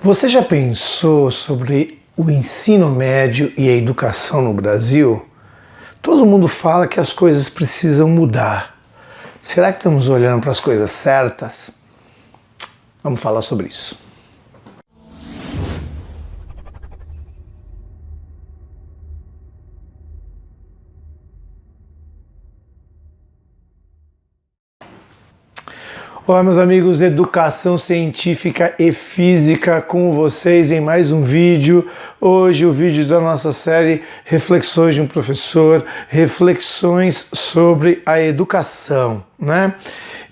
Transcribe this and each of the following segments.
Você já pensou sobre o ensino médio e a educação no Brasil? Todo mundo fala que as coisas precisam mudar. Será que estamos olhando para as coisas certas? Vamos falar sobre isso. Olá meus amigos, Educação Científica e Física com vocês em mais um vídeo. Hoje o vídeo da nossa série Reflexões de um Professor, reflexões sobre a educação, né?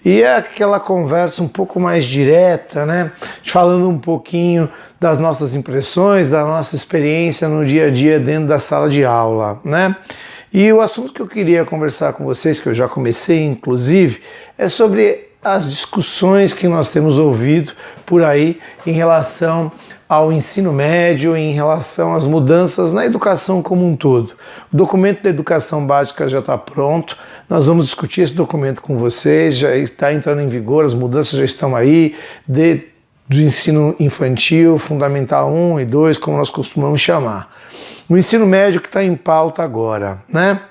E é aquela conversa um pouco mais direta, né? Falando um pouquinho das nossas impressões, da nossa experiência no dia a dia dentro da sala de aula, né? E o assunto que eu queria conversar com vocês, que eu já comecei inclusive, é sobre as discussões que nós temos ouvido por aí em relação ao ensino médio, em relação às mudanças na educação como um todo. O documento da educação básica já está pronto, nós vamos discutir esse documento com vocês, já está entrando em vigor, as mudanças já estão aí, do ensino infantil, fundamental 1 e 2, como nós costumamos chamar. O ensino médio que está em pauta agora, né?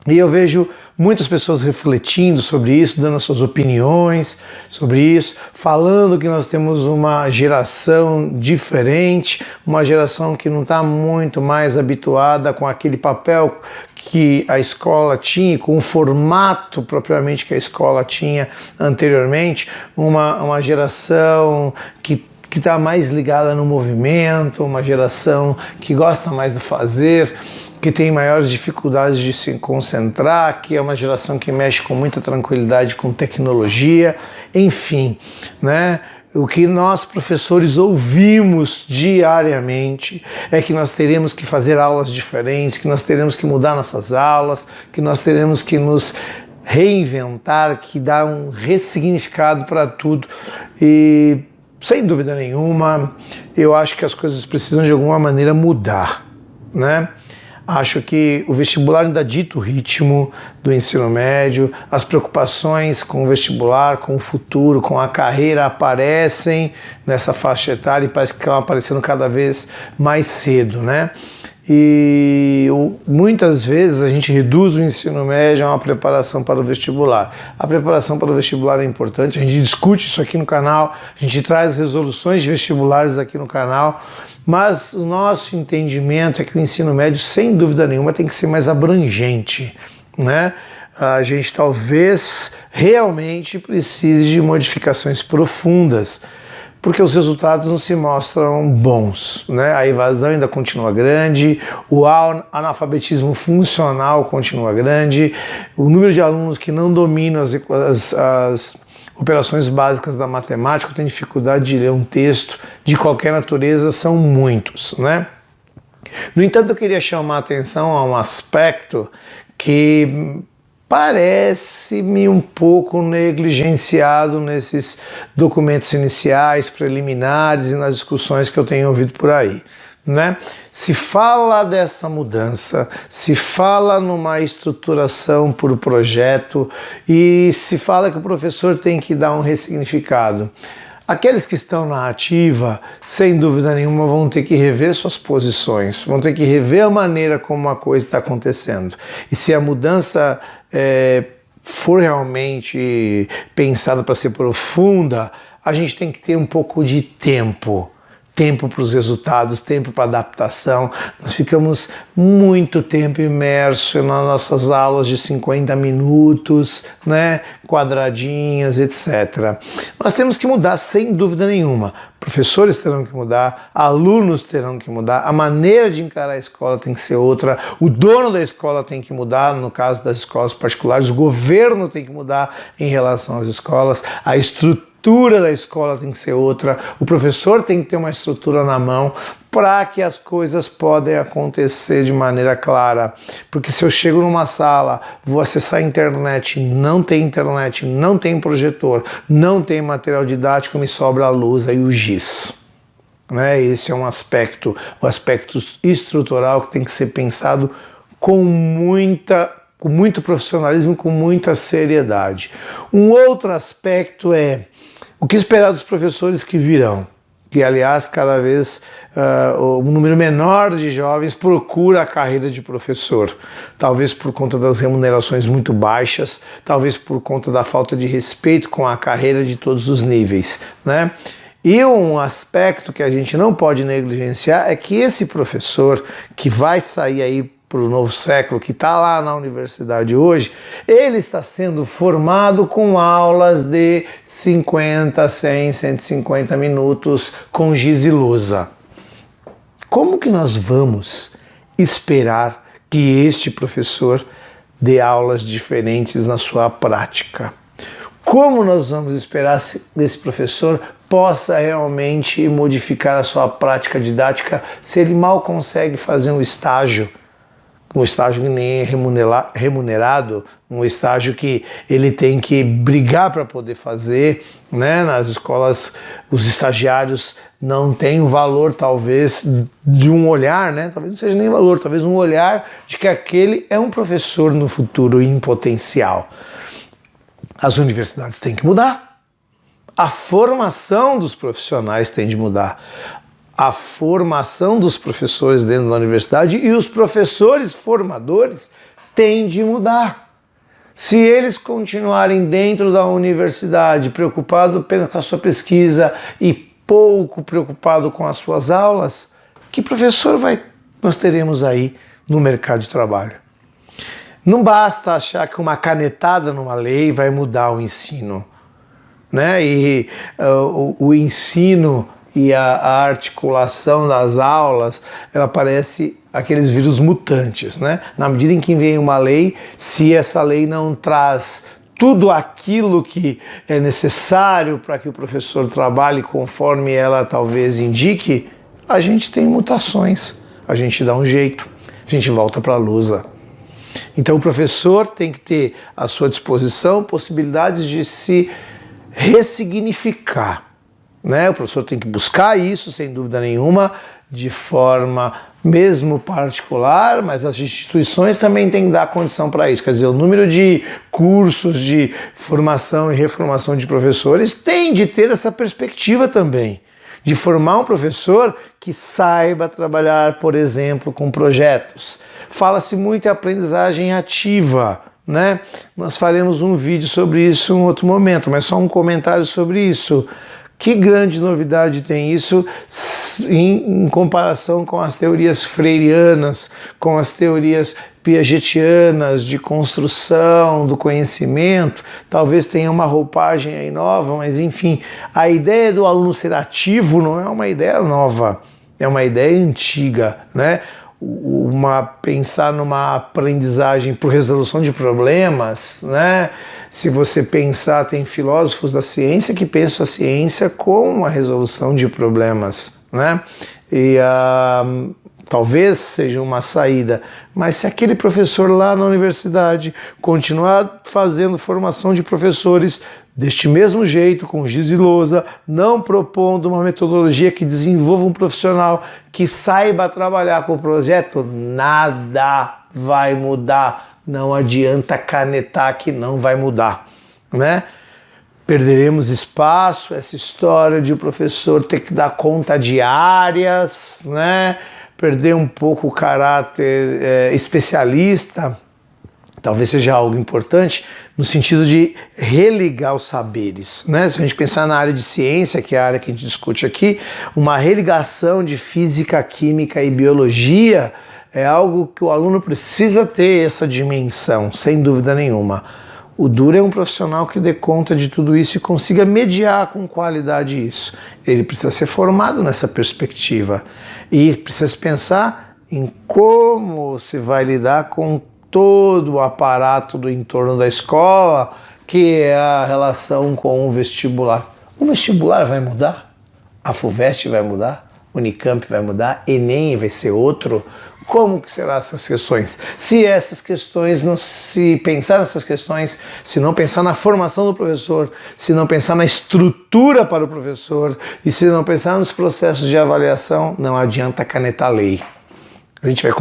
E eu vejo muitas pessoas refletindo sobre isso, dando as suas opiniões sobre isso, falando que nós temos uma geração diferente, uma geração que não está muito mais habituada com aquele papel que a escola tinha, com o formato propriamente que a escola tinha anteriormente, uma geração que está mais ligada no movimento, uma geração que gosta mais do fazer, que tem maiores dificuldades de se concentrar, que é uma geração que mexe com muita tranquilidade com tecnologia, enfim, né? O que nós, professores, ouvimos diariamente é que nós teremos que fazer aulas diferentes, que nós teremos que mudar nossas aulas, que nós teremos que nos reinventar, que dar um ressignificado para tudo. E, sem dúvida nenhuma, eu acho que as coisas precisam de alguma maneira mudar, né? Acho que o vestibular ainda dita o ritmo do ensino médio, as preocupações com o vestibular, com o futuro, com a carreira aparecem nessa faixa etária e parece que estão aparecendo cada vez mais cedo, né? E muitas vezes a gente reduz o ensino médio a uma preparação para o vestibular. A preparação para o vestibular é importante, a gente discute isso aqui no canal, a gente traz resoluções de vestibulares aqui no canal, mas o nosso entendimento é que o ensino médio, sem dúvida nenhuma, tem que ser mais abrangente, né? A gente talvez realmente precise de modificações profundas, porque os resultados não se mostram bons, né? A evasão ainda continua grande, o analfabetismo funcional continua grande, o número de alunos que não dominam as operações básicas da matemática, tem dificuldade de ler um texto de qualquer natureza, são muitos, né? No entanto, eu queria chamar a atenção a um aspecto que parece-me um pouco negligenciado nesses documentos iniciais, preliminares e nas discussões que eu tenho ouvido por aí, né? Se fala dessa mudança, se fala numa estruturação por projeto e se fala que o professor tem que dar um ressignificado. Aqueles que estão na ativa, sem dúvida nenhuma, vão ter que rever suas posições, vão ter que rever a maneira como a coisa está acontecendo. E se a mudança for realmente pensada para ser profunda, a gente tem que ter um pouco de tempo para os resultados, tempo para adaptação. Nós ficamos muito tempo imersos nas nossas aulas de 50 minutos, né, quadradinhas, etc. Nós temos que mudar, sem dúvida nenhuma. Professores terão que mudar, alunos terão que mudar, a maneira de encarar a escola tem que ser outra, o dono da escola tem que mudar, no caso das escolas particulares, o governo tem que mudar em relação às escolas, a estrutura da escola tem que ser outra, o professor tem que ter uma estrutura na mão para que as coisas podem acontecer de maneira clara. Porque se eu chego numa sala, vou acessar a internet, não tem projetor, não tem material didático, me sobra a lousa e o giz. Né? Esse é um aspecto, o aspecto estrutural que tem que ser pensado com muito profissionalismo, com muita seriedade. Um outro aspecto é o que esperar dos professores que virão. que, aliás, cada vez um número menor de jovens procura a carreira de professor, talvez por conta das remunerações muito baixas, talvez por conta da falta de respeito com a carreira de todos os níveis, né? E um aspecto que a gente não pode negligenciar é que esse professor que vai sair aí para o novo século, que está lá na universidade hoje, ele está sendo formado com aulas de 50, 100, 150 minutos com giz e lousa. Como que nós vamos esperar que este professor dê aulas diferentes na sua prática? Como nós vamos esperar que esse professor possa realmente modificar a sua prática didática se ele mal consegue fazer um estágio que nem é remunerado, um estágio que ele tem que brigar para poder fazer, né? Nas escolas, os estagiários não têm o valor, talvez, de um olhar, né? Talvez não seja nem valor, talvez um olhar de que aquele é um professor no futuro em potencial. As universidades têm que mudar. A formação dos profissionais tem de mudar. A formação dos professores dentro da universidade e os professores formadores têm de mudar. Se eles continuarem dentro da universidade preocupados apenas com a sua pesquisa e pouco preocupado com as suas aulas, que professor nós teremos aí no mercado de trabalho? Não basta achar que uma canetada numa lei vai mudar o ensino, né? E o ensino e a articulação das aulas, ela parece aqueles vírus mutantes, né? Na medida em que vem uma lei, se essa lei não traz tudo aquilo que é necessário para que o professor trabalhe conforme ela talvez indique, a gente tem mutações, a gente dá um jeito, a gente volta para a lousa. Então o professor tem que ter à sua disposição possibilidades de se ressignificar, né? O professor tem que buscar isso, sem dúvida nenhuma, de forma mesmo particular, mas as instituições também têm que dar condição para isso. Quer dizer, o número de cursos de formação e reformação de professores tem de ter essa perspectiva também, de formar um professor que saiba trabalhar, por exemplo, com projetos. Fala-se muito em aprendizagem ativa, né? Nós faremos um vídeo sobre isso em outro momento, mas só um comentário sobre isso. Que grande novidade tem isso em comparação com as teorias freirianas, com as teorias piagetianas de construção do conhecimento? Talvez tenha uma roupagem aí nova, mas enfim, a ideia do aluno ser ativo não é uma ideia nova, é uma ideia antiga, né? Pensar numa aprendizagem por resolução de problemas, né? Se você pensar, tem filósofos da ciência que pensam a ciência como a resolução de problemas, né? E talvez seja uma saída, mas se aquele professor lá na universidade continuar fazendo formação de professores deste mesmo jeito, com giz e lousa, não propondo uma metodologia que desenvolva um profissional que saiba trabalhar com o projeto, nada vai mudar. Não adianta canetar que não vai mudar, né? Perderemos espaço, essa história de o professor ter que dar conta de áreas, né? Perder um pouco o caráter especialista, talvez seja algo importante no sentido de religar os saberes, né? Se a gente pensar na área de ciência, que é a área que a gente discute aqui, uma religação de física, química e biologia é algo que o aluno precisa ter essa dimensão, sem dúvida nenhuma. O duro é um profissional que dê conta de tudo isso e consiga mediar com qualidade isso. Ele precisa ser formado nessa perspectiva e precisa pensar em como se vai lidar com todo o aparato do entorno da escola, que é a relação com o vestibular. O vestibular vai mudar? A FUVEST vai mudar? Unicamp vai mudar? Enem vai ser outro? Como que serão essas questões? Se essas questões, se pensar nessas questões, se não pensar na formação do professor, se não pensar na estrutura para o professor e se não pensar nos processos de avaliação, não adianta canetar lei. A gente vai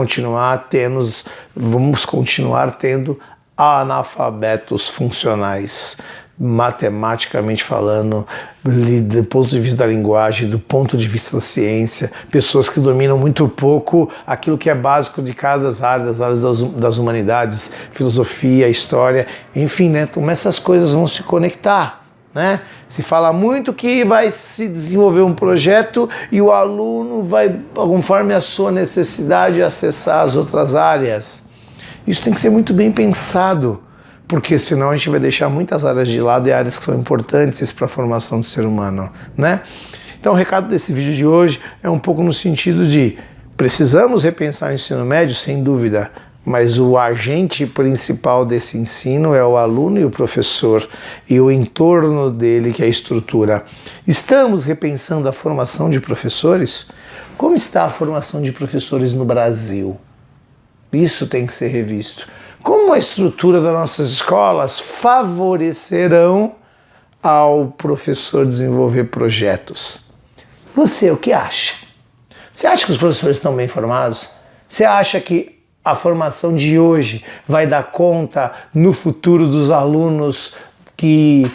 vamos continuar tendo analfabetos funcionais. matematicamente falando, do ponto de vista da linguagem, do ponto de vista da ciência, pessoas que dominam muito pouco aquilo que é básico de cada área, das áreas das humanidades, filosofia, história, enfim, né? Como essas coisas vão se conectar, né? Se fala muito que vai se desenvolver um projeto e o aluno vai, conforme a sua necessidade, acessar as outras áreas. Isso tem que ser muito bem pensado, porque senão a gente vai deixar muitas áreas de lado e áreas que são importantes para a formação do ser humano, né? Então o recado desse vídeo de hoje é um pouco no sentido de precisamos repensar o ensino médio, sem dúvida, mas o agente principal desse ensino é o aluno e o professor e o entorno dele, que é a estrutura. Estamos repensando a formação de professores? Como está a formação de professores no Brasil? Isso tem que ser revisto. Como a estrutura das nossas escolas favorecerão ao professor desenvolver projetos? Você, o que acha? Você acha que os professores estão bem formados? Você acha que a formação de hoje vai dar conta no futuro dos alunos que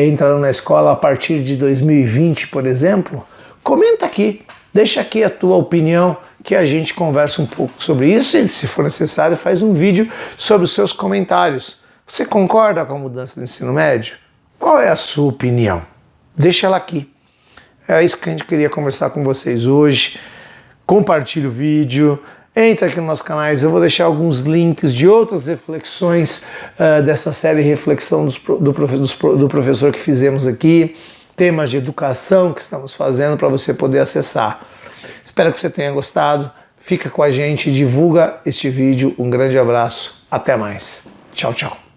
entrarão na escola a partir de 2020, por exemplo? Comenta aqui, deixa aqui a tua opinião, que a gente conversa um pouco sobre isso e, se for necessário, faz um vídeo sobre os seus comentários. Você concorda com a mudança do ensino médio? Qual é a sua opinião? Deixa ela aqui. É isso que a gente queria conversar com vocês hoje. Compartilhe o vídeo, entra aqui no nosso canal, eu vou deixar alguns links de outras reflexões dessa série Reflexão do Professor que fizemos aqui, temas de educação que estamos fazendo para você poder acessar. Espero que você tenha gostado, fica com a gente, divulga este vídeo, um grande abraço, até mais, tchau, tchau.